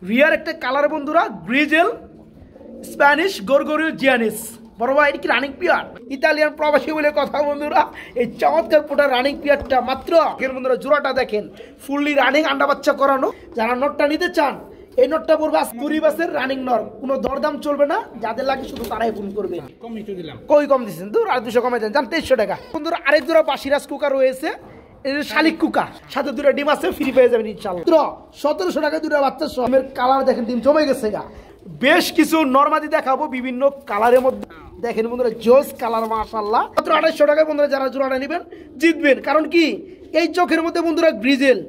রিয়ার একটা কালার বন্ধুরা grizzle Spanish গরগরিও জিয়ানিস বড় ভাই এটা কি রানিং পিয়ার ইতালিয়ান প্রবাসী বলে কথা বন্ধুরা এই চমৎকার পোটা রানিং পিয়ারটা মাত্র এর বন্ধুরা জোড়াটা দেখেন ফুললি রানিং আন্ডা বাচ্চা করানো যারা নটটা নিতে চান এই নটটা পড়বে আজ 20 বাসের রানিং নর কোনো দরদাম চলবে না যাদের লাগে শুধু তারাই ফোন করবে কমই তো দিলাম কই কম দিচ্ছেন তো আর 200 কমাই দেন জান 2300 টাকা বন্ধুরা আরেক জোড়া বাসিরাজ কুকা রয়েছে শালিক কুকা সাথে দুটো ডিম আছে ফ্রি পেয়ে যাবেন ইনশাআল্লাহ 1700 টাকা দুটো বাচ্চা সমের কালার দেখেন ডিম জমে গেছে গা বেশ কিছু নরমাদি দেখাবো বিভিন্ন কালারের মধ্যে দেখেন বন্ধুরা জোস কালার মাশাআল্লাহ মাত্র 2800 টাকায় বন্ধুরা যারা জোড়াটা নেবেন জিতবেন কারণ কি এই চোখের মধ্যে বন্ধুরা গ্রিজেল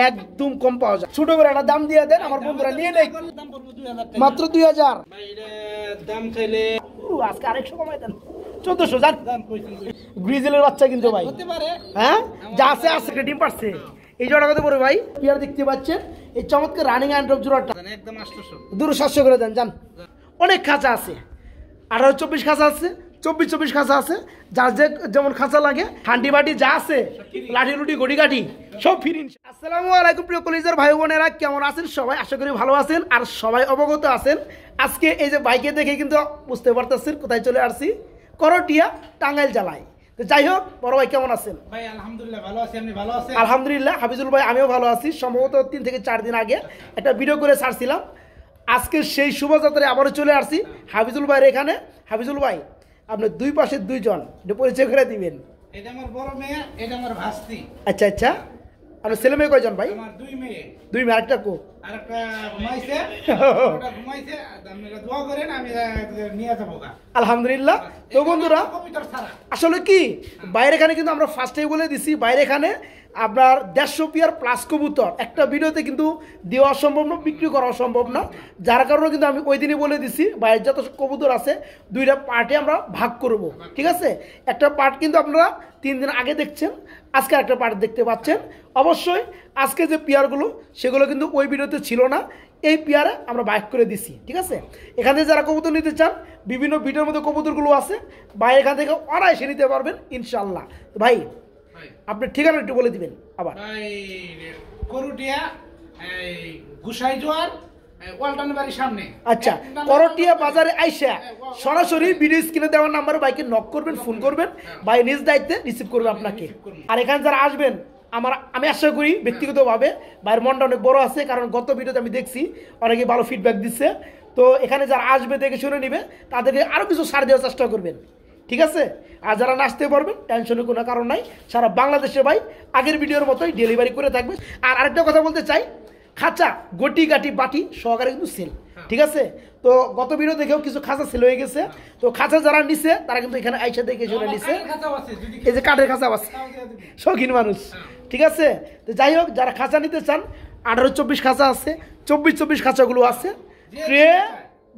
একদম কম পাওয়া যায় ছোট করে একটা দাম দিয়ে দেন আমার বন্ধুরা নিয়ে নেই মাত্র 2000 ভাই এর দাম চাইলে আজকে আরেকশো কমাই দেন 1400 জান গ্রিজেলের বাচ্চা কিন্তু ভাই হতে পারে হ্যাঁ যা আছে আছে ডিম পারছে এই জোড়া কত পড়বে ভাই পিয়ার দেখতে পাচ্ছেন এই চমৎকার রানিং অ্যান্ড ড্রপ জোড়াটা একদম 800 2700 করে দেন জান অনেক খাঁচা আছে 18-24 খাঁচা আছে 24-24 খাঁচা আছে যার যে যেমন খাঁচা লাগে হান্ডি বাটি যা আছে লাঠি লুটি গড়ি কাঠি সব ফিরি আসসালামু আলাইকুম প্রিয় কলিজার ভাই বোনেরা কেমন আছেন সবাই আশা করি ভালো আছেন আর সবাই অবগত আছেন আজকে এই যে বাইকে দেখে কিন্তু বুঝতে পারতেছেন কোথায় চলে আসছি করটিয়া টাঙ্গাইল জেলায় তো যাই হোক বড় ভাই কেমন আছেন ভাই আলহামদুলিল্লাহ ভালো আছি আপনি ভালো আছেন আলহামদুলিল্লাহ হাফিজুল ভাই আমিও ভালো আছি সম্ভবত 3 থেকে 4 দিন আগে একটা ভিডিও করে ছাড়ছিলাম আজকে সেই শুভযাত্রায় আবারও চলে আসছি হাফিজুল ভাইয়ের এখানে হাফিজুল ভাই আপনি দুই পাশে দুইজন এটা পরিচয় করে দিবেন এটা আমার বড় মেয়ে এটা আমার ভাস্তি আচ্ছা আচ্ছা আপনার ছেলে মেয়ে কয়জন ভাই আমার দুই মেয়ে আরেকটা কো আরেকটা ঘুমাইছে ওটা ঘুমাইছে আপনারা দোয়া করেন আমি নিয়ে যাব গা আলহামদুলিল্লাহ তো বন্ধুরা কবিতর ছাড়া আসলে কি বাইরে এখানে কিন্তু আমরা ফার্স্টেই বলে দিছি বাইরে এখানে আপনার 150 পিয়ার প্লাস কবুতর একটা ভিডিওতে কিন্তু দেওয়া সম্ভব না বিক্রি করা সম্ভব না যার কারণে কিন্তু আমি ওই দিনই বলে দিছি বাইরের যত কবুতর আছে দুইটা পার্টে আমরা ভাগ করব ঠিক আছে একটা পার্ট কিন্তু আপনারা 3 দিন আগে দেখছেন আজকে একটা পার্ট দেখতে পাচ্ছেন অবশ্যই আজকে যে পেয়ারগুলো সেগুলো কিন্তু ওই ভিডিওতে ছিল না এই পেয়ারে আমরা বাইক করে দিছি ঠিক আছে এখান থেকে যারা কবুতর নিতে চান বিভিন্ন ভিডিওর মধ্যে কবুতরগুলো আছে ভাই এখান থেকে অনায়াসে নিতে পারবেন ইনশাআল্লাহ ভাই আপনি ঠিকানা একটু বলে দিবেন আবার ভাই করুটিয়া এই গুসাই জোয়ার ওয়ালটন বাড়ির সামনে আচ্ছা করটিয়া বাজারে আইসা সরাসরি ভিডিও স্ক্রিনে দেওয়ার নাম্বারে বাইকে নক করবেন ফোন করবেন ভাই নিজ দায়িত্বে রিসিভ করবে আপনাকে আর এখানে যারা আসবেন আমি আশা করি ব্যক্তিগতভাবে ভাইয়ের মনটা অনেক বড় আছে কারণ গত ভিডিওতে আমি দেখছি অনেকে ভালো ফিডব্যাক দিচ্ছে তো এখানে যারা আসবে দেখে শুনে নিবে তাদেরকে আরও কিছু ছাড় দেওয়ার চেষ্টা করবেন ঠিক আছে আর যারা নাচতে পারবেন টেনশনের কোনো কারণ নাই সারা বাংলাদেশে ভাই আগের ভিডিওর মতোই ডেলিভারি করে থাকবে আর আরেকটা কথা বলতে চাই খাঁচা গটি গাটি বাটি সহকারে কিন্তু সেল ঠিক আছে তো গত ভিডিও দেখেও কিছু খাঁচা সেল হয়ে গেছে তো খাঁচা যারা নিছে তারা কিন্তু এখানে আইসা দেখে শুনে নিছে এই যে কাঠের খাঁচা আছে শৌখিন মানুষ ঠিক আছে তো যাই হোক যারা খাঁচা নিতে চান 18-24 খাঁচা আছে 24-24 খাঁচাগুলো আছে ট্রে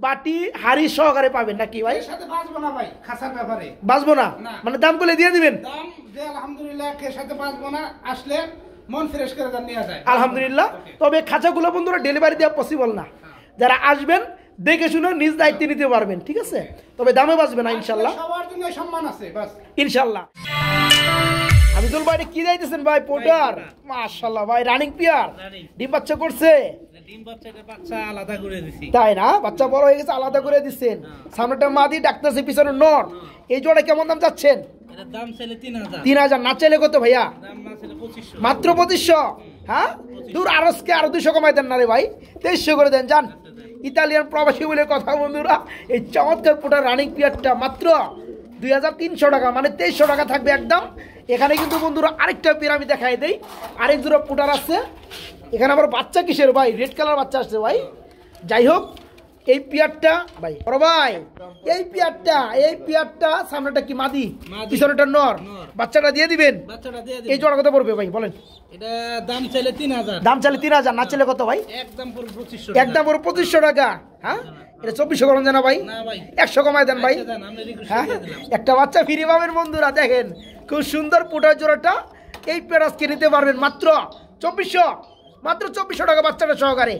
বাটি হাড়ি সহকারে পাবেন নাকি ভাই সাথে বাজবো না ভাই খাসার ব্যাপারে বাজবো না মানে দাম করে দিয়ে দিবেন দাম যে আলহামদুলিল্লাহ কে সাথে বাজবো না আসলে মন ফ্রেশ করে দাম নিয়ে যায় আলহামদুলিল্লাহ তবে খাঁচাগুলো বন্ধুরা ডেলিভারি দেওয়া পসিবল না যারা আসবেন দেখে শুনে নিজ দায়িত্বে নিতে পারবেন ঠিক আছে তবে দামে বাঁচবে না ইনশাল্লাহ সবার জন্য সম্মান আছে বাস ইনশাল্লাহ হাফিজুল ভাই কি যাইতেছেন ভাই পোটার মাশাআল্লাহ ভাই রানিং পিয়ার ডিম বাচ্চা করছে ডিম বাচ্চা আলাদা করে দিছি তাই না বাচ্চা বড় হয়ে গেছে আলাদা করে দিচ্ছেন সামনেটা মাদি ডাক্তারছে পিছনে নর এই জোড়া কেমন দাম যাচ্ছেন এর দাম চাইলে 3000 না চাইলে কত ভাইয়া দাম না চাইলে 2500 মাত্র 2500 হ্যাঁ দূর আরসকে আরো 200 কমাই দেন না রে ভাই 2300 করে দেন জান ইতালিয়ান প্রবাসী বলে কথা বন্ধুরা এই চমৎকার পোটার রানিং পিয়ারটা মাত্র 2300 টাকা মানে 2300 টাকা থাকবে একদম এখানে কিন্তু বন্ধুরা আরেকটা পেয়ার আমি দেখাই দেই আরেক জোড়া পোটার আছে এখানে আবার বাচ্চা কিসের ভাই রেড কালার বাচ্চা আসছে ভাই যাই হোক এই পিয়ারটা ভাই বড় ভাই এই পিয়ারটা সামনেটা কি মাদি পিছনেটা নর বাচ্চাটা দিয়ে দিবেন এই জোড়া কত পড়বে ভাই বলেন এটা দাম চাইলে 3000 দাম চাইলে 3000 না চাইলে কত ভাই একদম পুরো 2500 একদম পুরো 2500 টাকা হ্যাঁ এটা 2400 করুন জানা ভাই না ভাই 100 কমায় দেন ভাই হ্যাঁ একটা বাচ্চা ফ্রি পাবেন বন্ধুরা দেখেন খুব সুন্দর পোটার জোড়াটা এই পেয়ার আজকে নিতে পারবেন মাত্র 2400 টাকা বাচ্চাটা সহকারে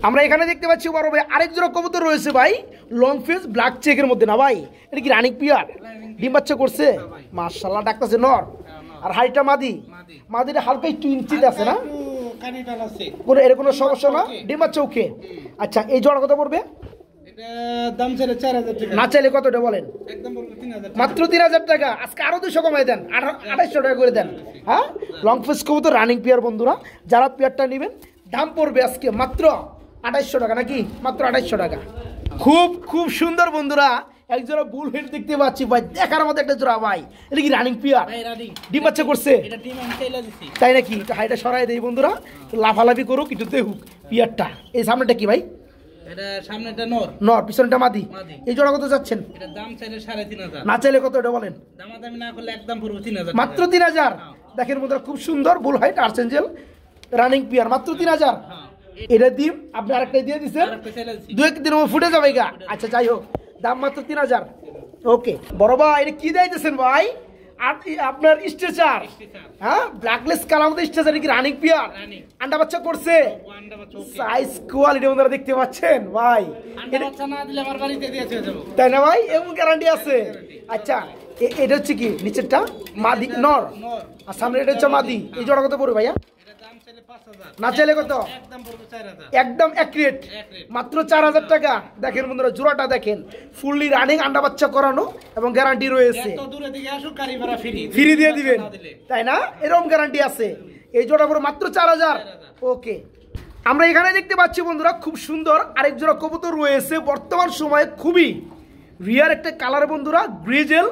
আমরা এখানে দেখতে পাচ্ছি বড় ভাই আরেক জোড়া কবুতর রয়েছে ভাই লং ফেস ব্ল্যাক চেকের মধ্যে না ভাই এটা কি রানিং পিয়ার ডিম বাচ্চা করছে মাশাআল্লাহ ডাকতেছে নর আর হাইটা মাদিটা হালকা একটু ইঞ্চিতে আছে না কানিটাল আছে। কোনো এর কোনো সমস্যা না, ডিম বাচ্চা ওকে। আচ্ছা এই জোড়া কত পড়বে? এটা দাম ছিল 4000 টাকা। না চাইলে কতটা বলেন? একদম বলবো 3000 টাকা। মাত্র 3000 টাকা। আজকে আরো 200 কমাই দেন, 2800 টাকা করে দেন। হ্যাঁ, লং ফেস কবুতর রানিং পেয়ার বন্ধুরা, যারা পেয়ারটা নেবেন দাম পড়বে আজকে মাত্র 2800 টাকা, নাকি মাত্র 2800 টাকা। খুব খুব সুন্দর বন্ধুরা, এক জোড়া বুল হেড দেখতে পাচ্ছি ভাই, দেখার মতো একটা জোড়া ভাই। এটা কি রানিং পেয়ার? ভাই রানিং। ডিম বাচ্চা করছে? এটা ডিম আমি চাইলা দিছি। তাই নাকি? একটু হাইটা সরাই দেই বন্ধুরা, লাফালাফি করুক, একটু দেখুক পেয়ারটা। এই সামনেটা কি ভাই? এটা সামনেটা নর। নর, পিছনটা মাদি। মাদি। এই জোড়া কত যাচ্ছেন? এটা দাম চাইলে 3500। না চাইলে কত এটা বলেন? দামাদামি না করলে একদম পুরো 3000। মাত্র 3000। দেখেন বন্ধুরা, খুব সুন্দর বুল হাইট আর্সেঞ্জেল রানিং পেয়ার, মাত্র 3000। হ্যাঁ। এটা দিন আপনি আরেকটা দিয়ে দিচ্ছেন, আরেকটা চাইলা দিছি। 2-1 দিনের মধ্যে ফুটে যাবে গা। আচ্ছা যাই হোক, দাম মাত্র 3000। ওকে বড় ভাই, এটা কি দিতেছেন ভাই? আর আপনার স্ট্রেচার, হ্যাঁ ব্ল্যাকলেস কালার মধ্যে স্ট্রেচার, কি রানিং পেয়ার? রানিং। আন্ডা বাচ্চা করছে? আন্ডা বাচ্চা ওকে। সাইজ কোয়ালিটি বন্ধুরা দেখতে পাচ্ছেন ভাই, আন্ডা বাচ্চা না দিলে আমার বাড়িতে দিয়ে চলে যাবো। তাই না ভাই? এমন গ্যারান্টি আছে? আচ্ছা এটা হচ্ছে কি নিচেরটা মাদি নর, নর। আর সামনে এটা হচ্ছে মাদি। এই জোড়া কত পড়বে ভাইয়া? এটা দাম চাইলে 5000। না চাইলে কত? একদম পড়বে 4000। একদম অ্যাকুরেট, মাত্র 4000 টাকা। দেখেন বন্ধুরা, জোড়াটা দেখেন, ফুললি রানিং, আন্ডা বাচ্চা করানো এবং গ্যারান্টি রয়েছে। এত দূরে থেকে আসুক গাড়ি ভাড়া ফ্রি। ফ্রি দিয়ে দিবেন, তাই না? এরকম গ্যারান্টি আছে। এই জোড়া পড়বে মাত্র 4000। ওকে, আমরা এখানে দেখতে পাচ্ছি বন্ধুরা, খুব সুন্দর আরেক জোড়া কবুতর রয়েছে, বর্তমান সময়ে খুবই রিয়ার একটা কালার বন্ধুরা, গ্রিজেল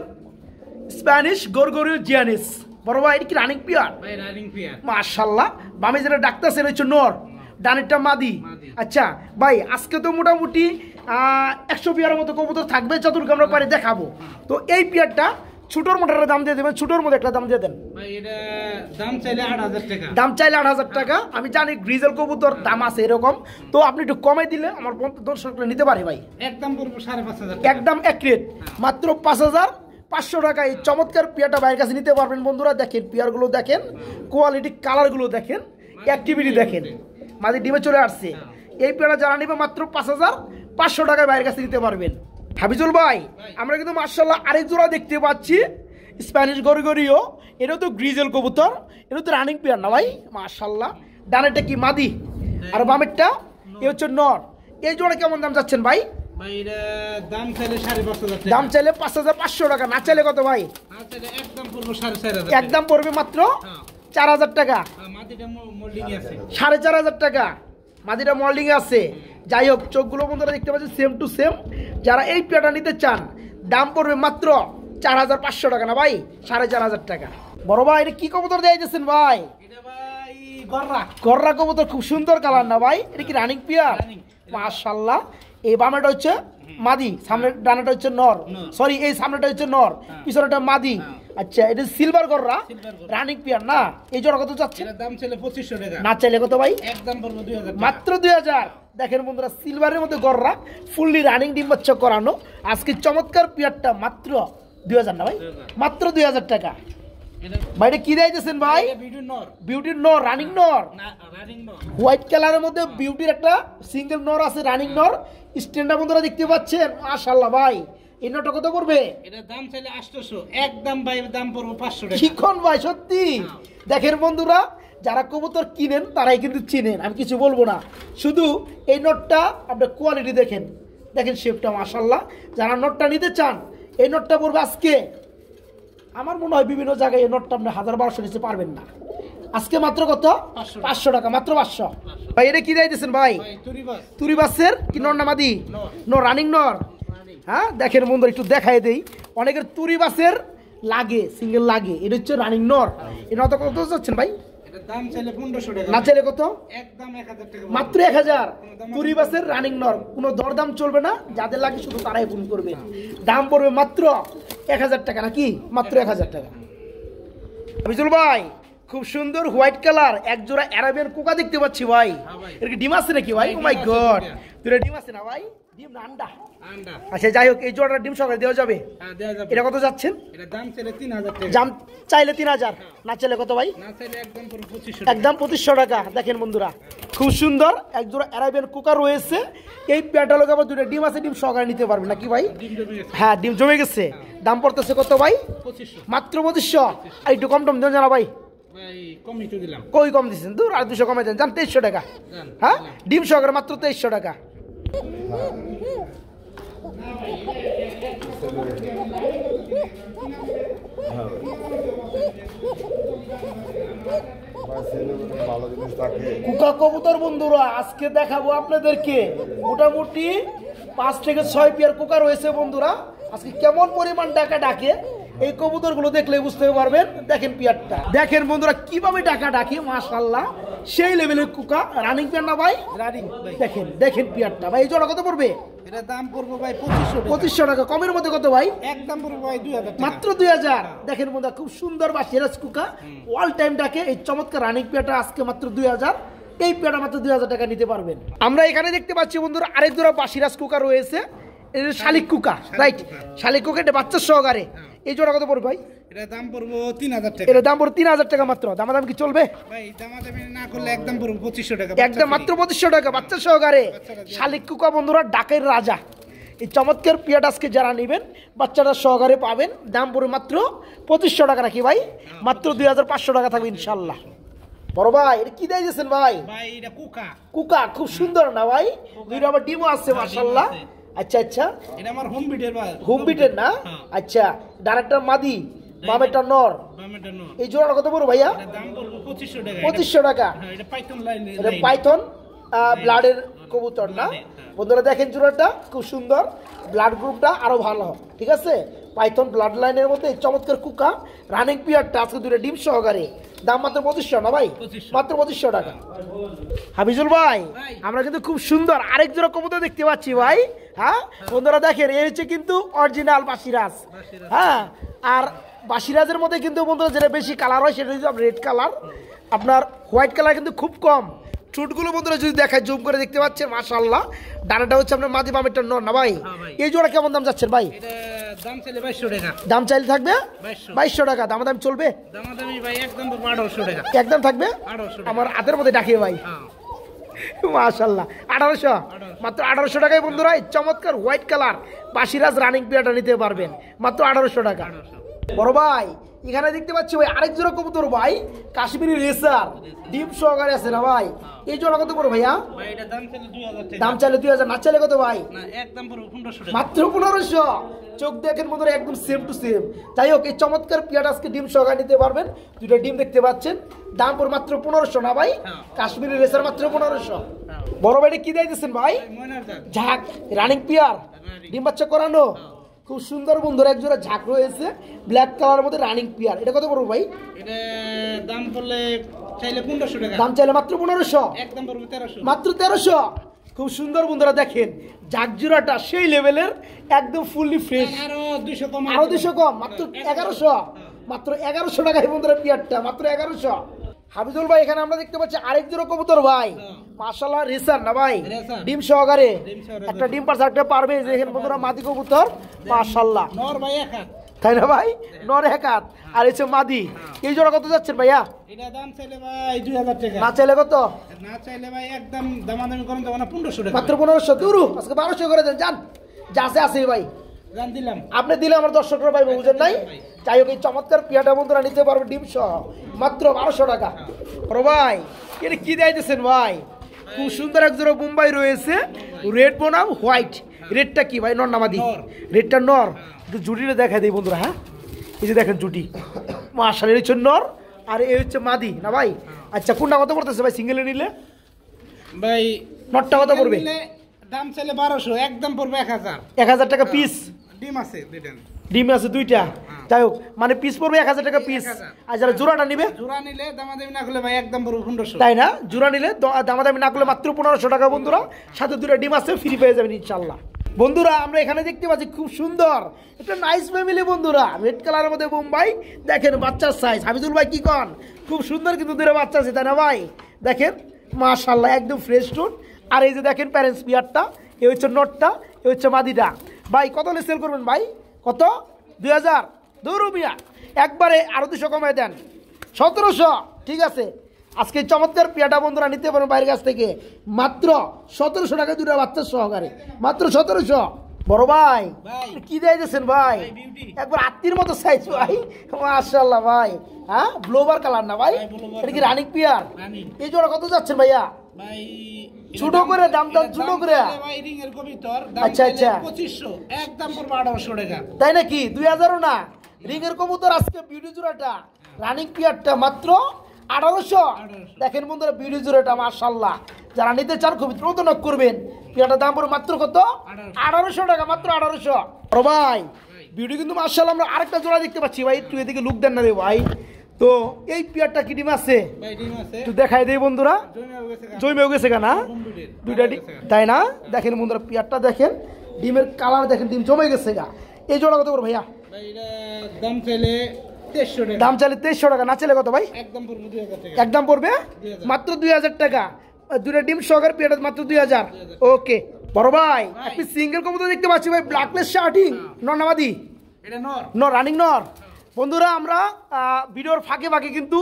স্প্যানিশ গরগরিও জিয়ানিস। বড় ভাই, এটা কি রানিং পিয়ার? ভাই রানিং পিয়ার। মাশাআল্লাহ, বামে যেটা ডাকতেছেন হচ্ছে নর, ডানেরটা মাদি। আচ্ছা ভাই, আজকে তো মোটামুটি 100 পিয়ারের মতো কবুতর থাকবে, যতটুকু আমরা পারি দেখাবো। তো এই পিয়ারটা ছোটোর মোটার দাম দিয়ে দেবেন, ছোটোর মধ্যে একটা দাম দিয়ে দেন। ভাই এটা দাম চাইলে 8000 টাকা। দাম চাইলে 8000 টাকা। আমি জানি গ্রিজেল কবুতর দাম আছে এরকম, তো আপনি একটু কমে দিলে আমার দর্শকরা নিতে পারে ভাই। একদম পড়বো 5500। একদম অ্যাকুরেট, মাত্র 5500 টাকা। এই চমৎকার পেয়ারটা ভাইয়ের কাছে নিতে পারবেন বন্ধুরা। দেখেন পেয়ারগুলো দেখেন, কোয়ালিটি কালারগুলো দেখেন, অ্যাক্টিভিটি দেখেন, মাঝে ডিমে চলে আসছে। এই পেয়ারটা যারা নেবে মাত্র 5500 টাকায় ভাইয়ের কাছে নিতে পারবেন। হাবিজুল ভাই, আমরা কিন্তু মাশাআল্লাহ আরেক জোড়া দেখতে পাচ্ছি, স্প্যানিশ গরিগরিও। এটা তো গ্রিজেল কবুতর, এটা তো রানিং পেয়ার না ভাই? মাশাআল্লাহ, ডানেরটা কি মাদি আর বামেরটা এ হচ্ছে নর। এই জোড়া কেমন দাম যাচ্ছেন ভাই? ভাই এটা দাম চাইলে 5500 টাকা। দাম চাইলে 5500 টাকা। না চাইলে কত ভাই? না চাইলে একদম পড়বো 4500। একদম পড়বে মাত্র 4000 টাকা। মাটিটা মোল্ডিং আছে 4500 টাকা। মাদিটা মল্ডিং আছে। যাই হোক, চোখগুলো বন্ধুরা দেখতে পাচ্ছেন সেম টু সেম। যারা এই পেয়ারটা নিতে চান, দাম পড়বে মাত্র 4500 টাকা। না ভাই, 4500 টাকা। বড় ভাই, এটা কি কবুতর দিয়ে দিয়েছেন ভাই? এটা ভাই গররা। গররা কবুতর, খুব সুন্দর কালার না ভাই? এটা কি রানিং পেয়ার? রানিং। মাশাআল্লাহ। এই বামেটা হচ্ছে মাদি, সামনের ডানাটা হচ্ছে নর। সরি, এই সামনেটা হচ্ছে নর, পিছনেটা মাদি। আচ্ছা, এটা সিলভার গররা, রানিং পেয়ার না? এই জোড়া কত যাচ্ছে? এর দাম চাইলে 2500 টাকা। না চাইলে কত ভাই? একদম পড়বো 2000 টাকা। মাত্র 2000। দেখেন বন্ধুরা, সিলভারের মধ্যে গররা, ফুললি রানিং ডিম বাচ্চা করানো। আজকে চমৎকার পেয়ারটা মাত্র 2000 না ভাই? মাত্র 2000 টাকা। ভাই এটা কি দিয়েছেন ভাই? বিউটি নর। বিউটির নর, রানিং নর, না রানিং নর। হোয়াইট কালারের মধ্যে বিউটির একটা সিঙ্গেল নর আছে, রানিং নর। স্ট্যান্ডার বন্ধুরা দেখতে পাচ্ছেন, মাশাআল্লাহ ভাই। এই নরটা কত পড়বে? এটা দাম চাইলে 800। একদম ভাই দাম পড়বো 500 টাকা। শিখন ভাই, সত্যি দেখেন বন্ধুরা, যারা কবুতর কিনেন তারাই কিন্তু চিনেন, আমি কিছু বলবো না। শুধু এই নটটা আপনার কোয়ালিটি দেখেন, দেখেন শেপটা মাশাআল্লাহ। যারা নটটা নিতে চান, এই নটটা পড়বে আজকে, আমার মনে হয় বিভিন্ন জায়গায় এই নটটা আপনি 1000-1200 নিতে পারবেন না। আজকে মাত্র কত? 500 টাকা, মাত্র 500। ভাই এটা কি দিয়েছেন ভাই? তুরিবাস। তুরিবাসের কি নর না মাদি? নর, রানিং নর। হ্যাঁ, দেখেন বন্ধুরা, একটু দেখাই দেই। অনেকের তুরিবাসের লাগে, সিঙ্গেল লাগে। এটা হচ্ছে রানিং নর। এই নটা কত যাচ্ছেন ভাই? এটা দাম চাইলে 1500 টাকা। না চাইলে কত? একদম 1000 টাকা। মাত্র 1000। তুরিবাসের রানিং নর, কোনো দরদাম চলবে না, যাদের লাগে শুধু তারাই ফোন করবে। দাম পড়বে মাত্র 1000 টাকা, নাকি? মাত্র 1000 টাকা। বিজুল ভাই, খুব সুন্দর হোয়াইট কালার এক জোড়া অ্যারাবিয়ান কোকা দেখতে পাচ্ছি ভাই। এর কি ডিম আছে নাকি ভাই? ও মাই গড, তোর ডিম আছে না ভাই? ডিম না আন্ডা? আন্ডা। আচ্ছা যাই হোক, এই জোড়াটা ডিম সকালে দেওয়া যাবে? হ্যাঁ দেওয়া যাবে। এটা কত যাচ্ছেন? এটা দাম চাইলে 3000 টাকা। দাম চাইলে 3000। না চাইলে কত ভাই? না চাইলে একদম পড়বো 2500 টাকা। একদম 2500 টাকা। দেখেন বন্ধুরা, খুব সুন্দর এক জোড়া অ্যারাবিয়ান কুকার রয়েছে। এই প্যাটালকে আবার দুটো ডিম আছে, ডিম সহকারে নিতে পারবেন নাকি ভাই? ডিম জমে গেছে। হ্যাঁ, ডিম জমে গেছে। দাম পড়তেছে কত ভাই? 2500। মাত্র 2500। আর একটু কম টম দেন জানা ভাই। ভাই কমই তো দিলাম। কই কম দিচ্ছেন? দূর আর 200 কমাই দেন, জান 2300 টাকা। হ্যাঁ ডিম সহকারে মাত্র 2300 টাকা। কুকা কবুতর বন্ধুরা আজকে দেখাবো আপনাদেরকে মোটামুটি 5 থেকে 6 পেয়ার কুকা রয়েছে বন্ধুরা। আজকে কেমন পরিমাণ ডাকা ডাকে এই কবুতর গুলো দেখলে বুঝতে পারবেন। দেখেন পেয়ারটা দেখেন বন্ধুরা কিভাবে ডাকা ডাকে, মাশাআল্লাহ সেই লেভেলের কুকা। রানিং পেয়ার না ভাই? রানিং। দেখেন দেখেন পেয়ারটা ভাই। এই জোড়া কত পড়বে? এটা দাম পড়বে ভাই 2500 টাকা। 2500 টাকা। কমের মধ্যে কত ভাই? একদম পড়বে ভাই 2000 টাকা। মাত্র 2000। দেখেন বন্ধুরা খুব সুন্দর বা সিরাজ কুকা অল টাইম ডাকে এই চমৎকার রানিং পেয়ারটা আজকে মাত্র 2000। এই পেয়ারটা মাত্র 2000 টাকা নিতে পারবেন। আমরা এখানে দেখতে পাচ্ছি বন্ধুরা আরেক জোড়া বাসিরাজ কুকা রয়েছে, এটা শালিক কুকা, রাইট? শালিক কুকা এটা বাচ্চা সহকারে। এই জোড়া কত পড়বে ভাই? এটা দাম পড়বে 3000 টাকা। এটা দাম পড়বে 3000 টাকা মাত্র। দামাদাম কি চলবে ভাই? দামাদামি না করলে একদম পড়বে 2500 টাকা। একদম মাত্র 2500 টাকা বাচ্চা সহকারে শালিক কুকা বন্ধুরা, ডাকের রাজা। এই চমৎকার পেয়ারটা আজকে যারা নেবেন বাচ্চাটা সহকারে পাবেন। দাম পড়বে মাত্র 2500 টাকা নাকি ভাই? মাত্র 2500 টাকা থাকবে ইনশাল্লাহ। বড় ভাই এটা কি দিয়েছেন ভাই? ভাই এটা কুকা। কুকা খুব সুন্দর না ভাই? দুইটা আবার ডিমও আছে মাশাআল্লাহ। আচ্ছা আচ্ছা, এটা আমার হোম বিটের ভাই। হোম বিটের না? আচ্ছা, ডাইরেক্টর মাদি, বামেরটা নর। বামেরটা নর। এই জোড়াটা কত পড়বে ভাইয়া? এটা দাম পড়বে 2500 টাকা। 2500 টাকা। হ্যাঁ এটা পাইথন লাইন। এটা পাইথন ব্লাডের কবুতর না বন্ধুরা? দেখেন জোড়াটা খুব সুন্দর, ব্লাড গ্রুপটা আরো ভালো, ঠিক আছে? পাইথন ব্লাড লাইনের মধ্যে এই চমৎকার কুকা রানিং পিয়ারটা আজকে দুটো ডিম সহকারে। দাম মাত্র 2500 না ভাই? মাত্র 2500 টাকা। হাফিজুল ভাই আমরা কিন্তু খুব সুন্দর আরেক জোড়া কবুতর দেখতে পাচ্ছি ভাই। হ্যাঁ বন্ধুরা দেখেন এই হচ্ছে কিন্তু অরিজিনাল বাসিরাজ। হ্যাঁ আর বাসিরাজের মধ্যে কিন্তু বন্ধুরা যেটা বেশি কালার হয় সেটা হচ্ছে রেড কালার, আপনার হোয়াইট কালার কিন্তু খুব কম। চুটগুলো বন্ধুরা যদি দেখায় জুম করে দেখতে পাচ্ছেন মাশাআল্লাহ। ডানাটা হচ্ছে আপনার মাদি, বামেরটা নর না ভাই? এই জোড়া কেমন দাম যাচ্ছেন ভাই? এটা দাম চাইলে 2200 টাকা। দাম চাইলে থাকবে 2200 টাকা। দামাদাম চলবে? দামাদামি ভাই একদম 1800 টাকা। একদম থাকবে 1800 টাকা। আমার হাতের মধ্যে ডাকে ভাই। মাশাআল্লাহ 1800। মাত্র 1800 টাকায় বন্ধুরা এই চমৎকার হোয়াইট কালার বাসিরাজ রানিং পেয়ারটা নিতে পারবেন মাত্র 1800 টাকা। বড় ভাই এখানে দেখতে পাচ্ছি ভাই আরেক জোড়া কবুতর ভাই, কাশ্মীরি রেসার, ডিম সহকারে আছে না ভাই? এই জোড়া কত পড়বে ভাইয়া? ভাই এটা দাম চাইলে 2000 টাকা। দাম চাইলে 2000, না চাইলে কত ভাই? না একদম পড়বে 1500 টাকা। মাত্র 1500। চোখ দেখেন বন্ধুরা একদম সেম টু সেম। যাই হোক এই চমৎকার পেয়ারটা আজকে ডিম সহকারে নিতে পারবেন। দুটো ডিম দেখতে পাচ্ছেন, দাম পড়বে মাত্র 1500 না ভাই? কাশ্মীরি রেসার মাত্র 1500। বড় ভাইটা কি দিয়েছেন ভাই? ঝাঁক রানিং পেয়ার, ডিম বাচ্চা করানো, খুব সুন্দর বন্ধুরা এক জোড়া ঝাঁক রয়েছে ব্ল্যাক কালারের মধ্যে রানিং পেয়ার। এটা কত পড়বে ভাই? এটা দাম পড়লে চাইলে 1500 টাকা। দাম চাইলে মাত্র 1500। একদম পড়বে 1300। মাত্র 1300। খুব সুন্দর বন্ধুরা দেখেন ঝাঁক জোড়াটা সেই লেভেলের, একদম ফুললি ফ্রেশ। আরো 200 কম। আরো 200 কম, মাত্র 1100। মাত্র 1100 টাকায় বন্ধুরা পেয়ারটা মাত্র 1100। হাফিজুল ভাই এখানে আমরা দেখতে পাচ্ছি আরেক জোড়া কবুতর ভাই, মাশাআল্লাহ রেসার না ভাই? ডিম সহকারে একটা ডিম পারছে একটা পারবে। দেখেন বন্ধুরা মাদি কবুতর মাশাআল্লাহ, নর ভাই এক হাত, তাই না ভাই? নর এক হাত আর এসে মাদি। এই জোড়া কত যাচ্ছেন ভাইয়া? এটা দাম চাইলে ভাই 2000 টাকা। না চাইলে কত? না চাইলে ভাই একদম দামাদামি করেন তো 1500 টাকা। মাত্র 1500। দুরু আজকে 1200 করে দেন, জান যা আছে আছে ভাই। জান দিলাম আপনি দিলে আমার দর্শকরা ভাই বুঝেন নাই। যাই হোক এই চমৎকার পিয়াটা বন্ধুরা নিতে পারবে ডিম সহ মাত্র 1200 টাকা। বড় ভাই এটা কি দিয়েছেন ভাই? খুব সুন্দর এক জোড়া মুম্বাই রয়েছে, রেড বনাম হোয়াইট। রেডটা কি ভাই? নর নামাদি? রেডটা নর। একটু জুটিটা দেখা দিই বন্ধুরা। হ্যাঁ এই যে দেখেন জুটি মাশাআল্লাহ, এই হচ্ছে নর আর এই হচ্ছে মাদি না ভাই? আচ্ছা কোনটা কত পড়তেছে ভাই সিঙ্গেলে নিলে? ভাই নটটা কত পড়বে? দাম চাইলে 1200, একদম পড়বে 1000। 1000 টাকা পিস। ডিম আছে দুইটা। ডিম আছে দুইটা। যাই হোক মানে পিস পড়বে 1000 টাকা পিস। আর যারা জোড়াটা নিবে, জোড়া নিলে দামাদামি না করলে ভাই একদম পড়বে 1500। তাই না? জোড়া নিলে দামাদামি না করলে মাত্র 1500 টাকা বন্ধুরা। সাথে দুটো ডিম আছে, ফ্রি পেয়ে যাবেন ইনশাআল্লাহ। বন্ধুরা আমরা এখানে দেখতে পাচ্ছি খুব সুন্দর একটা নাইস ফ্যামিলি বন্ধুরা, রেড কালারের মধ্যে মুম্বাই। দেখেন বাচ্চার সাইজ। হাফিজুল ভাই কি কন? খুব সুন্দর কিন্তু দুটো বাচ্চা আছে তাই না ভাই? দেখেন মাশাআল্লাহ একদম ফ্রেশ টুন। আর এই যে দেখেন প্যারেন্টস বিয়ারটা, এ হচ্ছে নটটা, এ হচ্ছে মাদিটা। ভাই কত হলে সেল করবেন ভাই? কত? 2000। দুরুপিয়া একবারে আরো 200 কমায় দেন, 1700। ঠিক আছে আজকে চমৎকার পিয়াটা বন্ধুরা নিতে পারেন বাইরের কাছ থেকে মাত্র 1700 টাকা দুটো বাচ্চার সহকারে, মাত্র 1700। বড় ভাই ভাই। কি দিয়েছেন ভাই ভাই, beauty। একবার আত্মীর মতো সাইজ ভাই মাশাআল্লাহ ভাই হ্যাঁ ব্লোবার কালার না ভাই ভাই, blower এটা কি color। Running peer running. এই জোড়া কত যাচ্ছেন ভাইয়া ভাই ছোট করে দাম ছোট করে ভাই রিং এর কবিতর আচ্ছা, আচ্ছা। 2500 একদম পড়বে 1800 টাকা তাই নাকি 2000ও না রিং এর কবুতর আজকে বিউটি জোড়াটা রানিং পিয়ারটা মাত্র 1800 দেখেন বন্ধুরা বিউটি জোড়াটা মাশাআল্লাহ যারা নিতে চান খুব দ্রুত নক করবেন পিয়ারটার দাম পড়বে মাত্র কত 1800 টাকা মাত্র 1800 ও ভাই বিউটি কিন্তু মাশাআল্লাহ আমরা আরেকটা জোড়া দেখতে পাচ্ছি ভাই একটু এদিকে লুক দেন না রে ভাই তো এই পিয়ারটা কি ডিম আছে ভাই ডিম আছে একটু দেখাই দেই বন্ধুরা জমে গেছে জমে গেছে কেনা দুইটা ডিম তাই না দেখেন বন্ধুরা পিয়ারটা দেখেন ডিমের কালার দেখেন ডিম জমে গেছে গা এই জোড়া কত করে ভাইয়া ভাই এটা দাম চাইলে 2300 টাকা দাম চাইলে 2300 টাকা না চাইলে কত ভাই একদম পড়বে 2000 টাকা একদম পড়বে 2000 মাত্র 2000 টাকা দুটো ডিম সহকারে পেয়ারটা মাত্র 2000 ওকে বড় ভাই আপনি সিঙ্গেল কবুতর দেখতে পাচ্ছি ভাই ব্ল্যাকলেস শার্টিং নরনামাদি এটা নর নর রানিং নর বন্ধুরা আমরা ভিডিওর ফাঁকে ফাঁকে কিন্তু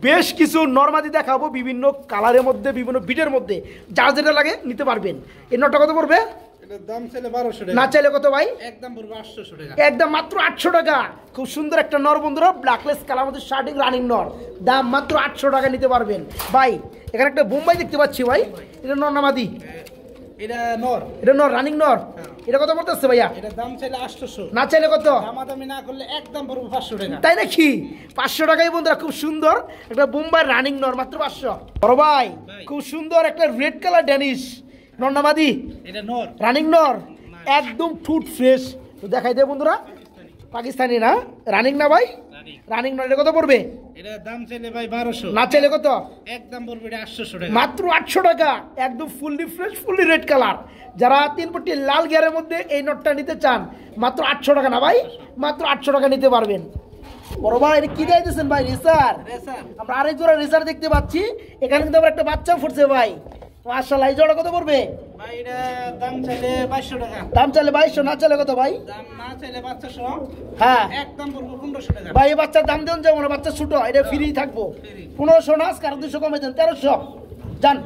বেশ কিছু নরমাদি দেখাবো বিভিন্ন কালারের মধ্যে বিভিন্ন বিটের মধ্যে যার যেটা লাগে নিতে পারবেন এই নরটা কত পড়বে এটা দাম চাইলে 1200 টাকা না চাইলে কত ভাই একদম পড়বে 800 টাকা একদম মাত্র 800 টাকা খুব সুন্দর একটা নর বন্ধুরা ব্ল্যাকলেস কালার মধ্যে শার্টিং রানিং নর দাম মাত্র 800 টাকা নিতে পারবেন ভাই এখানে একটা বোম্বাই দেখতে পাচ্ছি ভাই এটা নর নামাদি এটা নর এটা নর রানিং নর এটা কত পড়তেছে ভাইয়া এটা দাম চাইলে 800 না চাইলে কত দামাদামি না করলে একদম পড়বে 500 টাকা তাই নাকি 500 টাকায় বন্ধুরা খুব সুন্দর একটা বোম্বাই রানিং নর মাত্র 500 বড় ভাই খুব সুন্দর একটা রেড কালার ড্যানিশ নর নামাদি এটা নর রানিং নর একদম ঠুট ফ্রেশ তো দেখাই দে বন্ধুরা পাকিস্তানি না রানিং না ভাই রানিং নর এটা কত পড়বে এটা দাম চাইলে ভাই 1200 না চাইলে কত একদম পড়বে এটা 800 টাকা মাত্র 800 টাকা একদম fully fresh fully red colour যারা 3 পট্টি লাল গিয়ারের মধ্যে এই নটটা নিতে চান মাত্র 800 টাকা না ভাই মাত্র 800 টাকা নিতে পারবেন বড় ভাই এটা কি দিয়েছেন ভাই রেসার রেসার আমরা আরেক জোড়া রেসার দেখতে পাচ্ছি এখানে কিন্তু আবার একটা বাচ্চা ফুটছে ভাই মাশাআল্লাহ এই জোড়া কত পড়বে ভাই এটা দাম চাইলে 2200 টাকা দাম চাইলে 2200 না চাইলে কত ভাই দাম না চাইলে 2500 হ্যাঁ একদম পড়বে 1500 টাকা ভাই এই বাচ্চার দাম দেন যেমন বাচ্চা ছোট এটা ফ্রি থাকবো 1500 না আজকে 200 কমে দেন 1300 জান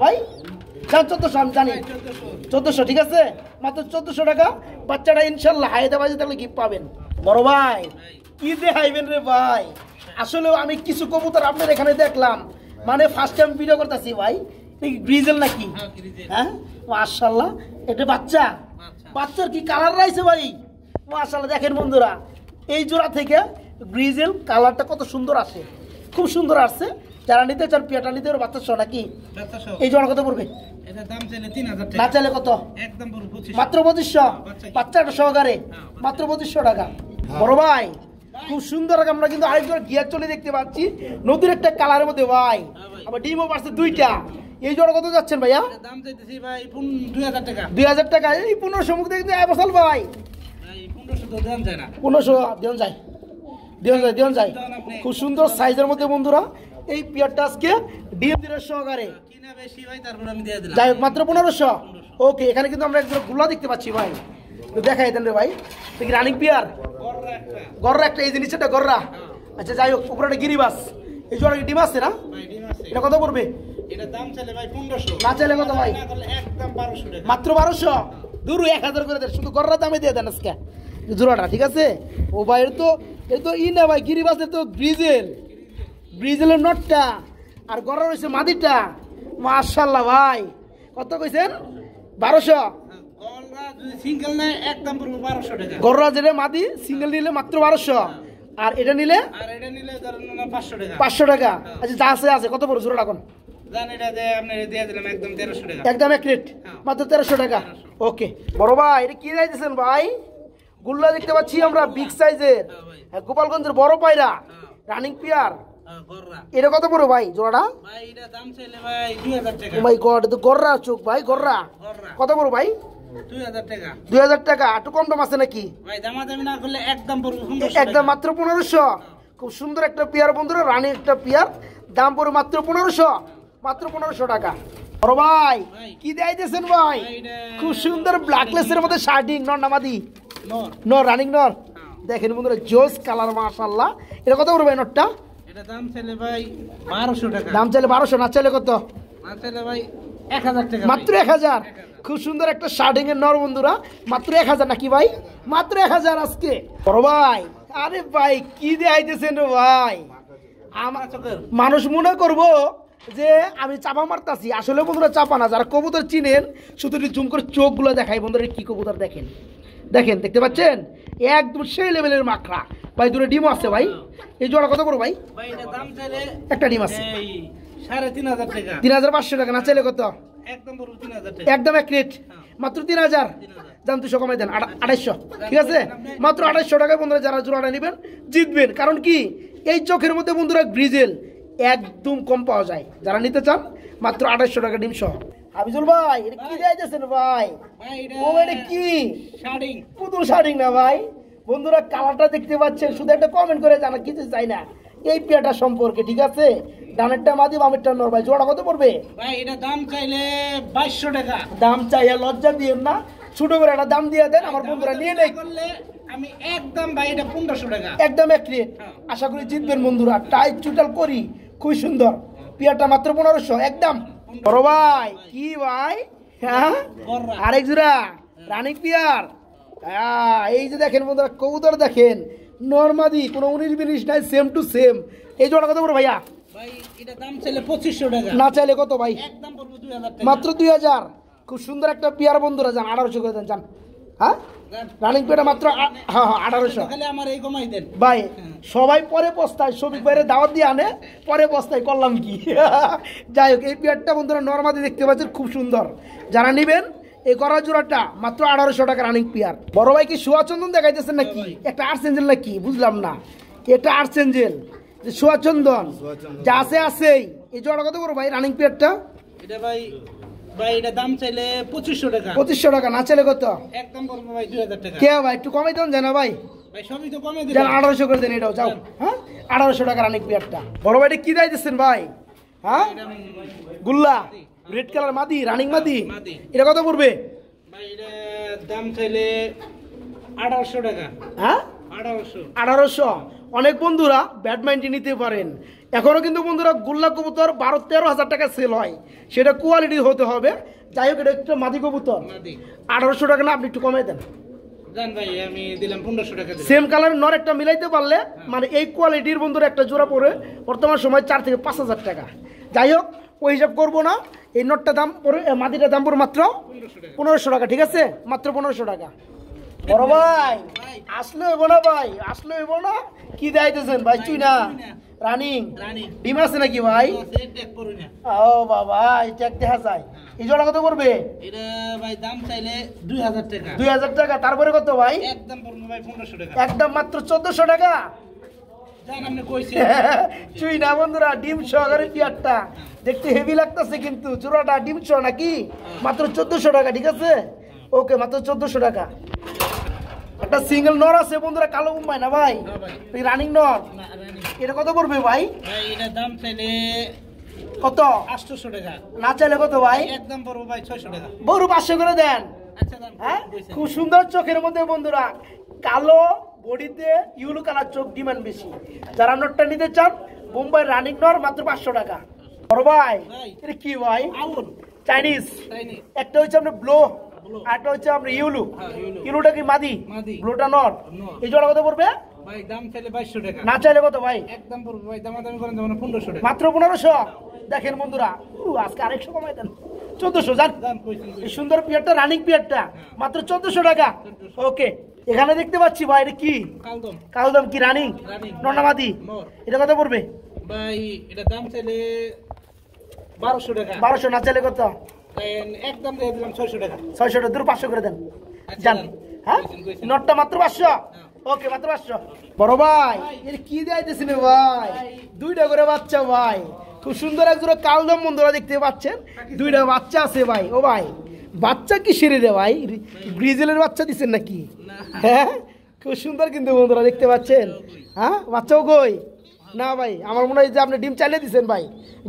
ভাই জান 1400 আমি জানি 1400 ঠিক আছে মাত্র 1400 টাকা বাচ্চাটা ইনশাআল্লাহ হায়দ্রাবাদে তাহলে গিফট পাবেন বড় ভাই কি দেখাইবেন রে ভাই আসলে আমি কিছু কবুতর আপনার এখানে দেখলাম মানে ফার্স্ট টাইম ভিডিও করতেছি ভাই গ্রিজেল নাকি হ্যাঁ মাশাআল্লাহ এটা বাচ্চা বাচ্চার কি কালার রাইছে ভাই মাশাআল্লাহ দেখেন বন্ধুরা এই জোড়া থেকে গ্রিজেল কালারটা কত সুন্দর আসে খুব সুন্দর আসছে যারা নিতে চান পিয়াটা নিতে পারো বাচ্চা সহ নাকি 2500 এই জোড়া কত পড়বে এটা দাম চাইলে 3000 না টাকা চাইলে কত একদম পড়বে 2500 মাত্র 2500 বাচ্চাটা সহকারে মাত্র 2500 টাকা বড় ভাই খুব সুন্দর আমরা কিন্তু আরেকজন গিয়ার চলে দেখতে পাচ্ছি নতুন একটা কালারের মধ্যে ভাই আবার ডিমও পাচ্ছে দুইটা এই জোড়া কত যাচ্ছেন ভাইয়া এটা দাম চাইতেছি ভাই 2000 টাকা 2000 টাকা এই 1500 মুখ দেখতে বসাল ভাই ভাই 1500 তো দাম যায় না 1500 দেন যায় দেন যায় খুব সুন্দর সাইজের মধ্যে বন্ধুরা এই পিয়ারটা আজকে ডিম দিনের সহকারে কিনা বেশি ভাই তারপর আমি দিয়ে দিলাম যাই হোক মাত্র 1500 ওকে এখানে কিন্তু আমরা একজন গুলা দেখতে পাচ্ছি ভাই তো দেখাই দেন রে ভাই দেখি রানিং পিয়ার বড় একটা গররা একটা এই জিনিসটা গররা আচ্ছা যাই হোক উপরে একটা গিরিবাস এই জোড়া কি ডিম আছে না ভাই ডিম আছে এটা কত পড়বে এটা দাম চাইলে ভাই 1500 না চাইলে কত ভাই না করলে একদম 1200 টাকা মাত্র 1200 দূর 1000 করে দেন শুধু গররা দামে দিয়ে দেন আজকে জোড়াটা ঠিক আছে ও ভাই এর তো ই না ভাই গিরিবাসের তো ব্রিজেলের নটটা আর গররা রয়েছে মাদিটা মাশাআল্লাহ ভাই কত কইছেন 1200 গলরা যদি সিঙ্গেল নেয় একদম পড়বে 1200 টাকা গররা যেটা মাদি সিঙ্গেল নিলে মাত্র 1200 আর এটা নিলে আর এটা নিলে ধরেন না 500 টাকা 500 টাকা আচ্ছা যা আছে কত বড় জোড়া এখন জান এটা যে আপনি দিয়ে দিলাম একদম 1300 টাকা একদম এক রেট মাত্র 1300 টাকা ওকে বড় ভাই এটা কি যাইতেছেন ভাই গুল্লা দেখতে পাচ্ছি আমরা বিগ সাইজের গোপালগঞ্জের বড় পায়রা রানিং পিয়ার গররা এটা কত বড় ভাই জোড়াটা ভাই এটা দাম চাইলে ভাই 2000 টাকা ও মাই গড এটা গররা চোখ ভাই গররা গররা কত বড় ভাই 2000 টাকা 2000 টাকা একটু কম দাম আছে নাকি ভাই দামাদামি না করলে একদম পড়বে 1500 একদম মাত্র 1500 খুব সুন্দর একটা পিয়ার বন্ধুরা রানী একটা পিয়ার দাম পড়ে মাত্র 1500 মাত্র 1500 টাকা বড় ভাই কি দেখাইতেছেন ভাই খুব সুন্দর ব্ল্যাকলেসের মধ্যে শার্টিং নর নামাদি নর নর রানিং নর দেখেন বন্ধুরা জোস কালার মাশাআল্লাহ এটা কত পড়বে নটটা এটা দাম চাইলে ভাই 1200 টাকা দাম চাইলে 1200 না চাইলে কত না চাইলে ভাই 1000 টাকা মাত্র 1000 খুব সুন্দর একটা শার্টিং এর নর বন্ধুরা, মাত্র 1000 নাকি ভাই? মাত্র 1000 আজকে। বড় ভাই, আরে ভাই কি দেখাইতেছেন রে ভাই? আমার মানুষ মনে করবো যে আমি চাপা মারতাছি, আসলে বন্ধুরা চাপা না। যারা কবুতর চিনেন শুধু জুম করে চোখগুলো দেখাই বন্ধুরা, কি কবুতর দেখেন, দেখেন দেখতে পাচ্ছেন, একদম সেই লেভেলের মাখরা ভাই। দুটো ডিম আছে ভাই, এই জোড়া কত বড় ভাই? একটা ডিম আছে 3500 টাকা। 3500 টাকা। না চাইলে কত? একদম 3000 টাকা। একদম এক রেট, মাত্র 3000। দাম 200 কমাই দেন, 2800। ঠিক আছে, মাত্র 2800 টাকায় বন্ধুরা যারা জোড়াটা নেবেন জিতবেন। কারণ কি, এই চোখের মধ্যে বন্ধুরা গ্রিজেল একদম কম পাওয়া যায়। যারা নিতে চান মাত্র 2800 টাকা ডিম সহ। হাবিজুল ভাই, এটা কি যাইতেছেন ভাই? ও এটা কি শাড়িং? পুতুল শাড়িং না ভাই? বন্ধুরা কালারটা দেখতে পাচ্ছেন, শুধু একটা কমেন্ট করে জানা, কিছু চাই না এই পেয়াটা সম্পর্কে। ঠিক আছে, ডানেরটা মাদি বামেরটা নর। ভাই জোড়া কত পড়বে ভাই? এটা দাম চাইলে 2200 টাকা। দাম চাইয়া লজ্জা দিয়েন না, ছোট করে একটা দাম দিয়ে দেন, আমার বন্ধুরা নিয়ে নেই। আমি একদম ভাই এটা 1500 টাকা। একদম এক রেট। আশা করি জিতবেন বন্ধুরা। টাইট চুটাল করি, খুব সুন্দর পেয়ারটা মাত্র 1500 একদম। বড় ভাই কি ভাই? হ্যাঁ, আরেক জোড়া রানিক পেয়ার। এই যে দেখেন বন্ধুরা কবুতর দেখেন, নরমাদি কোনো 19-20 নাই, সেম টু সেম। এই জোড়া কত বড় ভাইয়া? ভাই এটা দাম চাইলে 2500 টাকা। না চাইলে কত ভাই? একদম পড়বে 2000 টাকা। মাত্র 2000। খুব সুন্দর একটা পেয়ার বন্ধুরা, যান 1800 করে দেন। যান, হ্যাঁ রানিং পেয়ারটা মাত্র 1800। তাহলে আমার এই কমাই দেন ভাই। সবাই পরে পস্তায়, শফিক ভাইয়ের দাওয়াত দিয়ে আনে, পরে পস্তায় করলাম কি। যাই হোক, এই পেয়ারটা বন্ধুরা নরমাদি দেখতে পাচ্ছেন, খুব সুন্দর। যারা নেবেন এই করা জোড়াটা মাত্র 1800 টাকা রানিং পেয়ার। বড় ভাই কি সোয়াচন্দন দেখাইতেছেন নাকি? একটা আর্সেঞ্জেল নাকি বুঝলাম না। এটা আর্সেঞ্জেল, সোয়াচন্দন যা আছে আছেই। এই জোড়া কত বড় ভাই রানিং পেয়ারটা? এটা ভাই এটা দাম চাইলে 2500 টাকা। 2500 টাকা। না চাইলে কত? একদম পড়বে ভাই 2000 টাকা। কে ভাই একটু কমাই দেন জানা ভাই? ভাই সবই তো কমে দিন, 1800 করে দেন এটাও। যাও, হ্যাঁ 1800 টাকা রানিং পেয়ারটা। বড় ভাই কি দিতেছেন ভাই? হ্যাঁ গুল্লা রেড কালার মাদি, রানিং মাদি। এটা কত পড়বে ভাই? এটা দাম চাইলে 1800 টাকা। হ্যাঁ 1800। অনেক বন্ধুরা ব্যাডমিন্টন নিতে পারেন। এখনো কিন্তু বন্ধুরা গুল্লা কবুতর 12-13 হাজার টাকা সেল হয়, সেটা কোয়ালিটি হতে হবে। যাই হোক, এটা একটা মাদি কবুতর 1800 টাকা। না আপনি একটু কমাই দেন। জান ভাই আমি দিলাম 1500 টাকা। সেম কালারের নর একটা মিলাইতে পারলে মানে এই কোয়ালিটির বন্ধুরা একটা জোড়া পড়ে বর্তমান সময় 4 থেকে 5 হাজার টাকা। যাই হোক, ওই হিসাব করবো না। এই নটটা দাম পড়ে, মাদিটার দাম পড়ে মাত্র 1500 টাকা। ঠিক আছে, মাত্র 1500 টাকা। বড় ভাই আসলে হইব না ভাই? আসলে হইব না? কি দেখাইতেছেন ভাই? চুই না রানিং ডিম আছে নাকি ভাই? ও বাবা, এটা দেখা যায়। এই জোড়া কত পড়বে? এটা ভাই দাম চাইলে 2000 টাকা। 2000 টাকা। তারপরে কত ভাই? একদম পড়বে ভাই 1500 টাকা। একদম মাত্র 1400 টাকা। জান আপনি কইছেন চুই না বন্ধুরা, ডিম সহকারে পেয়ারটা দেখতে হেভি লাগতেছে, কিন্তু জোড়াটা ডিম সহ নাকি? মাত্র 1400 টাকা। ঠিক আছে, ওকে, মাত্র 1400 টাকা। একটা সিঙ্গেল নর আছে বন্ধুরা, কালো মুম্বাই না ভাই? রানিং নর। এটা কত পড়বে ভাই? ভাই এটা দাম চাইলে কত? 800 টাকা। না চাইলে কত ভাই? একদম পড়বে ভাই 600 টাকা। বড় 500 করে দেন। আচ্ছা দাম হ্যাঁ, খুব সুন্দর চোখের মধ্যে বন্ধুরা, কালো বডিতে ইউলো কালার চোখ, ডিমান্ড বেশি। যারা নটটা নিতে চান মুম্বাই রানিং নর মাত্র 500 টাকা। বড় ভাই এটা কি ভাই? আউল চাইনিজ। একটা হচ্ছে আপনার ব্লো, আরেকটা হচ্ছে আপনার ইউলু। ইউলুটা কি মাদি, ব্লোটা নর। এই জোড়া কত পড়বে ভাই? দাম চাইলে 2200 টাকা। না চাইলে কত ভাই? একদম পড়বে ভাই দামাদামি করেন যেমন 1500 টাকা। মাত্র 1500। দেখেন বন্ধুরা, আজকে আরেকশো কমাই দেন, 1400। জান এই সুন্দর পিয়ারটা, রানিং পিয়ারটা মাত্র 1400 টাকা। ওকে, এখানে দেখতে পাচ্ছি ভাই এটা কি? কালদম। কালদম কি রানিং? নরনামাদি। এটা কত পড়বে ভাই? এটা দাম চাইলে 1200 টাকা। 1200। না চাইলে কত? একদম দিয়ে দিলাম 600 টাকা। 600 টাকা, দূর 500 করে দেন। জান হ্যাঁ, নটটা মাত্র 500। ওকে, মাত্র 500। বড় ভাই এর কি দিতেছেন ভাই? দুইটা করে বাচ্চা ভাই, খুব সুন্দর এক জোড়া কালদম বন্ধুরা দেখতে পাচ্ছেন, দুইটা বাচ্চা আছে ভাই। ও ভাই, বাচ্চা কি সেরে রে ভাই? গ্রিজেলের বাচ্চা দিচ্ছেন নাকি? হ্যাঁ, খুব সুন্দর কিন্তু বন্ধুরা দেখতে পাচ্ছেন। হ্যাঁ, বাচ্চাও কই? না ভাই, আমার মনে হয় যে আপনি ডিম চালিয়ে দিচ্ছেন ভাই।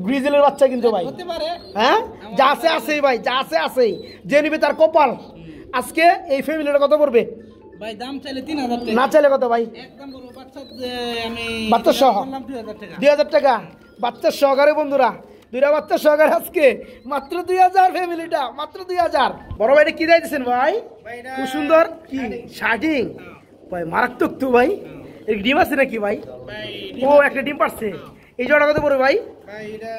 গ্রিজেলের বাচ্চা কিন্তু ভাই। হ্যাঁ, যা আছে আছেই ভাই, যা আছে আছেই। যে নিবে তার কপাল। আজকে এই ফ্যামিলিটা কত পড়বে ভাই? দাম চাইলে 3000 টাকা। না চাইলে কত ভাই? একদম বলবো বাচ্চা আমি বাচ্চা সহ 2000 টাকা। 2000 টাকা বাচ্চা সহকারে বন্ধুরা। দুইটা বাচ্চা সহকারে আজকে মাত্র 2000 ফ্যামিলিটা মাত্র 2000। বড় ভাই এটা কি দিয়েছেন ভাই? খুব সুন্দর কি শার্টিং ভাই, মারাত্মক তো ভাই। এর ডিম আছে নাকি ভাই? ও একটা ডিম পারছে। এই জোড়া কত পড়বে ভাই? ভাই এটা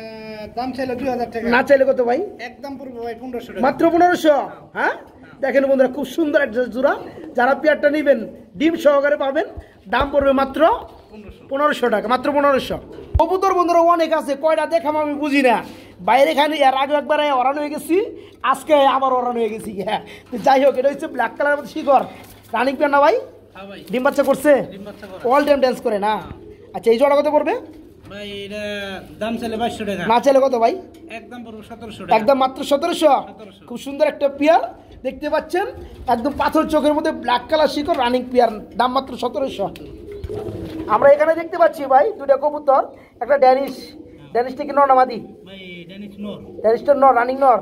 দাম চাইলে 2000 টাকা, না চাইলে কত ভাই? একদম পড়বে ভাই 1500 টাকা, মাত্র 1500। হ্যাঁ দেখেন বন্ধুরা খুব সুন্দর একটা জোড়া, যারা পেয়ারটা নেবেন ডিম সহকারে পাবেন, দাম পড়বে মাত্র 1500 টাকা, মাত্র 1500। কবুতর বন্ধুরা অনেক আছে, কয়টা দেখাম আমি বুঝি না। বাইরে খানে এর আগে একবার ওরানো হয়ে গেছি, আজকে আবার ওরানো হয়ে গেছি। হ্যাঁ তো যাই হোক, এটা হচ্ছে ব্ল্যাক কালারের মধ্যে শিকর রানিং পেয়ার না ভাই? ডিম বাচ্চা করছে, অল টাইম ড্যান্স করে না? আচ্ছা এই জোড়া কত পড়বে ভাই এটা দাম চাইলে 2200 টাকা, না চাইলে কত ভাই? একদম পড়বে 1700 টাকা, একদম মাত্র 1700। খুব সুন্দর একটা পেয়ার দেখতে পাচ্ছেন, একদম পাথর চোখের মধ্যে ব্ল্যাক কালার শিকড় রানিং পেয়ার, দাম মাত্র 1700। আমরা এখানে দেখতে পাচ্ছি ভাই দুটা কবুতর, একটা ড্যানিশ, ড্যানিশটা কি নর না মাদি? ভাই ড্যানিশ নর, ড্যানিশটা নর, রানিং নর।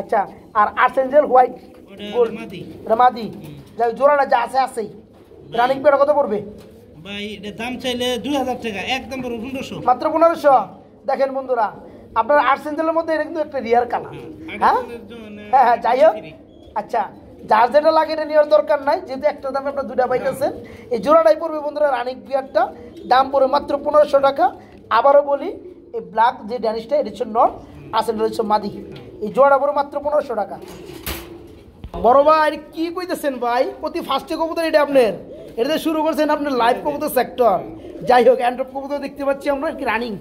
আচ্ছা আর আর্সেঞ্জেল হোয়াইট গোল্ড মাদি, এটা মাদি। যাই জোড়াটা যা আছে আছেই। রানিং পেয়ার কত পড়বে ভাই এটা দাম চাইলে 2000 টাকা, একদম পড়বে 1500, মাত্র 1500। দেখেন বন্ধুরা আপনার আর্সেঞ্জেলের মধ্যে এটা কিন্তু একটা রিয়ার কালার। হ্যাঁ হ্যাঁ হ্যাঁ যাই হোক। আচ্ছা যার যেটা লাগে এটা নেওয়ার দরকার নাই, যেহেতু একটা দামে আপনার দুটা পাইতেছেন। এই জোড়াটাই পড়বে বন্ধুরা রানিং পেয়ারটা, দাম পড়বে মাত্র 1500 টাকা। আবারও বলি এই ব্ল্যাক যে ড্যানিশটা এটা হচ্ছে নর, আর্সেঞ্জেল হচ্ছে মাদি। এই জোড়াটা পড়বে মাত্র 1500 টাকা। বড় ভাই কি কইতেছেন ভাই? প্রতি ফার্স্টে কবুতর এটা আপনার, এটা শুরু করছেন আপনার লাইভ কবুতর সেক্টর। যাই হোক অ্যান্ড্রয়েড কবুতর দেখতে পাচ্ছি আমরা কি রানিং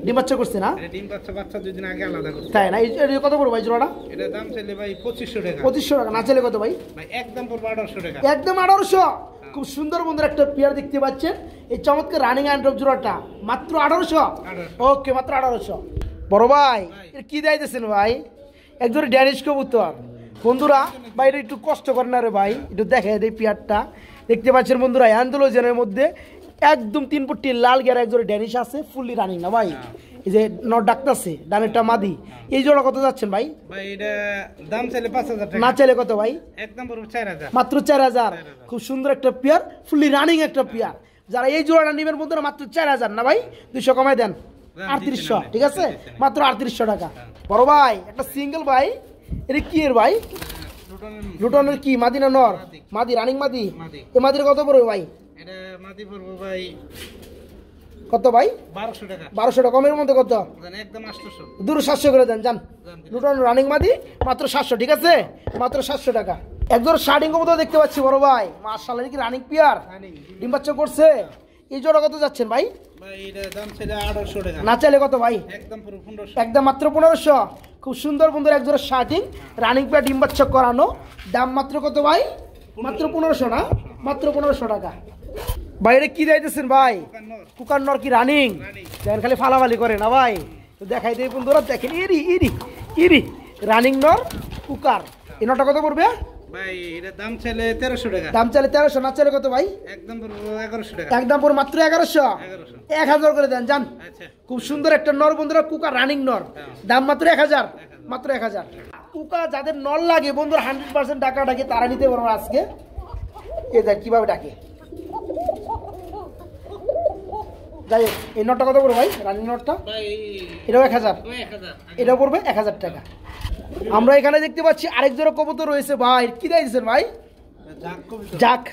ডিম বাচ্চা করছে না? এটা ডিম বাচ্চা 2 দিন আগে আলাদা করছে, তাই না? এটা কত পড়বে ভাই জোড়াটা? এটা দাম চাইলে ভাই 2500 টাকা, 2500 টাকা, না চাইলে কত ভাই? ভাই একদম পড়বে 1800 টাকা, একদম 1800। খুব সুন্দর বন্ধুর একটা পেয়ার দেখতে পাচ্ছেন, এই চমৎকার রানিং অ্যান্ড্রয়েড জোড়াটা মাত্র 1800। ওকে মাত্র 1800। বড় ভাই এটা কি দিয়েছেন ভাই? একজন ড্যানিশ কবুতর বন্ধুরা, ভাই এটা একটু কষ্ট করে না রে ভাই, একটু দেখে এই পেয়ারটা দেখতে পাচ্ছেন বন্ধুরা, অ্যান্ডোলোজেনের মধ্যে একদম 3 ফুটি লাল গেরা একজন ড্যানিশ আছে, ফুললি রানিং না ভাই? এই যে নট ডাকতেছে, ডানেরটা মাদি। এই জোড়া কত যাচ্ছেন ভাই? ভাই এটা দাম চাইলে 5000 টাকা, না চাইলে কত ভাই? একদম পড়বে 4000, মাত্র 4000। খুব সুন্দর একটা পেয়ার, ফুললি রানিং একটা পেয়ার। যারা এই জোড়াটা নেবেন বন্ধুরা মাত্র 4000 না ভাই? 200 কমাই দেন, 3800। ঠিক আছে মাত্র 3800 টাকা। বড় ভাই একটা সিঙ্গেল ভাই, এটা কি এর ভাই? লুটনের কি মাদি না নর? মাদি, রানিং মাদি। এই মাদির কত পড়বে ভাই? এটা মাদি পড়বে ভাই কত ভাই? 1200 টাকা, 1200 টাকা। কমের মধ্যে কত? একদম 800, দূর 700 করে দেন যান। লুটন রানিং মাদি মাত্র 700। ঠিক আছে মাত্র 700 টাকা। একজন শার্টিং কবুতর দেখতে পাচ্ছি বড় ভাই, মাশাআল্লাহ কি রানিং পিয়ার, ডিম বাচ্চা করছে। এই জোড়া কত যাচ্ছেন ভাই? ভাই এটা দাম চাইলে 1800 টাকা, না চাইলে কত ভাই? একদম পুরো 1500, একদম মাত্র 1500। খুব সুন্দর বন্ধুরা এক জোড়া শার্টিং রানিং পেয়ার, ডিম বাচ্চা করানো, দাম মাত্র কত ভাই? মাত্র 1500 না? মাত্র 1500 টাকা। বাইরে কি দিতেছেন ভাই? কুকার নর কি রানিং? দেখেন খালি ফালাফালি করে না ভাই, তো দেখাই দেয় বন্ধুরা, দেখেন ইরি ইরি ইরি রানিং নর কুকার। এই নটা কত পড়বে ভাই? এটা দাম চাইলে 1300 টাকা, দাম চাইলে 1300, না চাইলে কত ভাই? একদম পুরো 1100 টাকা, একদম পুরো মাত্র 1100। 1000 করে দেন যান। আচ্ছা খুব সুন্দর একটা নর বন্ধুরা, কুকার রানিং নর, দাম মাত্র 1000, মাত্র 1000। কুকা যাদের নর লাগে বন্ধুরা 100% টাকা ডাকে তারা নিতে পারবো আজকে। এ দেখ কিভাবে ডাকে। যাই হোক এই নটটা কত পড়বে ভাই? রানিং নটটা ভাই এটাও 1000, 1000, এটাও পড়বে 1000 টাকা। আমরা এখানে দেখতে পাচ্ছি আরেক জোড়া কবুতর রয়েছে ভাই, কি দিয়েছেন ভাই? জাক কবুতর, যাক।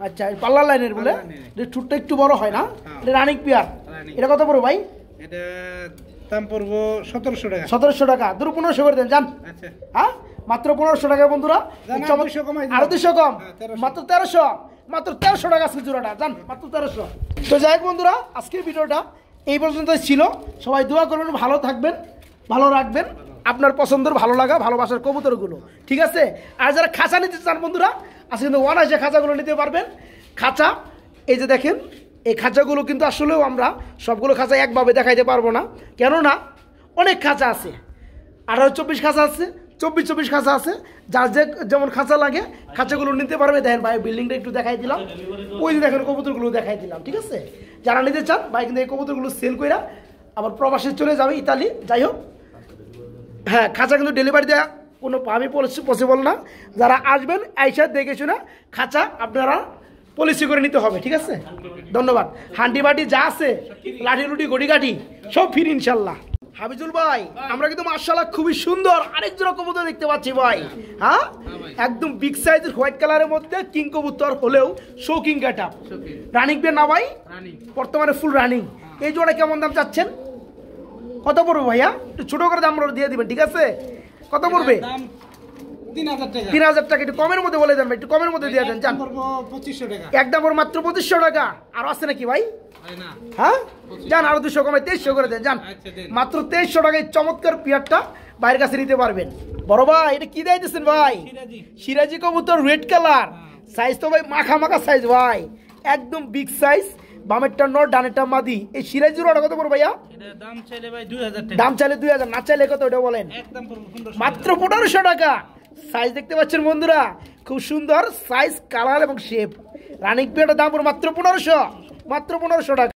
আচ্ছা পাল্লা লাইনের বলে, এটা ঠুটটা একটু বড় হয় না? এটা রানিং পিয়ার। এটা কত পড়বে ভাই? এটা দাম পড়বো 1700 টাকা, 1700 টাকা। দূর 1500 করে দেন যান। আচ্ছা হ্যাঁ মাত্র 1500 টাকা বন্ধুরা। আরো 200 কম, মাত্র 1300, মাত্র 1300 টাকা আজকে জোড়াটা যান, মাত্র 1300। তো যাই হোক বন্ধুরা আজকের ভিডিওটা এই পর্যন্তই ছিল। সবাই দোয়া করবেন, ভালো থাকবেন, ভালো রাখবেন আপনার পছন্দের ভালো লাগা ভালোবাসার কবুতরগুলো, ঠিক আছে? আর যারা খাঁচা নিতে চান বন্ধুরা আজকে কিন্তু অনায়াসে খাঁচাগুলো নিতে পারবেন। খাঁচা এই যে দেখেন, এই খাঁচাগুলো কিন্তু আসলেও আমরা সবগুলো খাঁচা একভাবে দেখাইতে পারবো না, কেননা অনেক খাঁচা আছে। 18-24 খাঁচা আছে, 24-24 খাঁচা আছে, যার যে যেমন খাঁচা লাগে খাঁচাগুলো নিতে পারবে। দেখেন ভাই বিল্ডিংটা একটু দেখাই দিলাম, ওই যে দেখেন কবুতরগুলো দেখাই দিলাম, ঠিক আছে? যারা নিতে চান ভাই কিন্তু এই কবুতরগুলো সেল করে আবার প্রবাসে চলে যাবে ইতালি। যাই হোক হ্যাঁ খাঁচা কিন্তু ডেলিভারি দেওয়া কোনোভাবে পসিবল না। যারা আসবেন আইসা দেখে শুনে খাঁচা আপনারা পলিসি করে নিতে হবে, ঠিক আছে? ধন্যবাদ। হান্ডি বাটি যা আছে লাঠি লুটি গড়ি কাঠি সব ফ্রি ইনশাল্লাহ। হাবিজুল ভাই আমরা কিন্তু মাশাআল্লাহ খুবই সুন্দর আরেক জোড়া কবুতর দেখতে পাচ্ছি ভাই। হ্যাঁ একদম বিগ সাইজের হোয়াইট কালারের মধ্যে কিং কবুতর হলেও শৌকিং গেটআপ রানিং পে না ভাই? বর্তমানে ফুল রানিং। এই জোড়া কেমন দাম চাচ্ছেন? কত পড়বে ভাইয়া? একটু ছোট করে দাম দিয়ে দিবেন, ঠিক আছে? কত পড়বে? 3000 টাকা। একটু কমের মধ্যে বলে দেন ভাই, একটু কমের মধ্যে দিয়ে দেন। জান 2500 টাকা। একদম মাত্র 2500 টাকা। আর আছে নাকি ভাই? হ্যাঁ জান আরো 200 কমে 2300 করে দেন। জান মাত্র 2300 টাকায় চমৎকার পিয়ারটা বাইরের কাছে নিতে পারবেন। বড় ভাই এটা কি দিতেছেন ভাই? সিরাজি কবুতর রেড কালার। সাইজ তো ভাই মাখা মাখা সাইজ ভাই, একদম বিগ সাইজ। বামেরটা নর ডানেরটা মাদি। এই সিরাজির ওটা কত পড়বে ভাইয়া? এটা দাম চাইলে ভাই 2000 টাকা। দাম চাইলে 2000, না চাইলে কত ওটা বলেন? একদম মাত্র 1500 টাকা। সাইজ দেখতে পাচ্ছেন বন্ধুরা, খুব সুন্দর সাইজ, কালার এবং শেপ। রানিং পেয়ারটার দাম মাত্র 1500, মাত্র 1500 টাকা।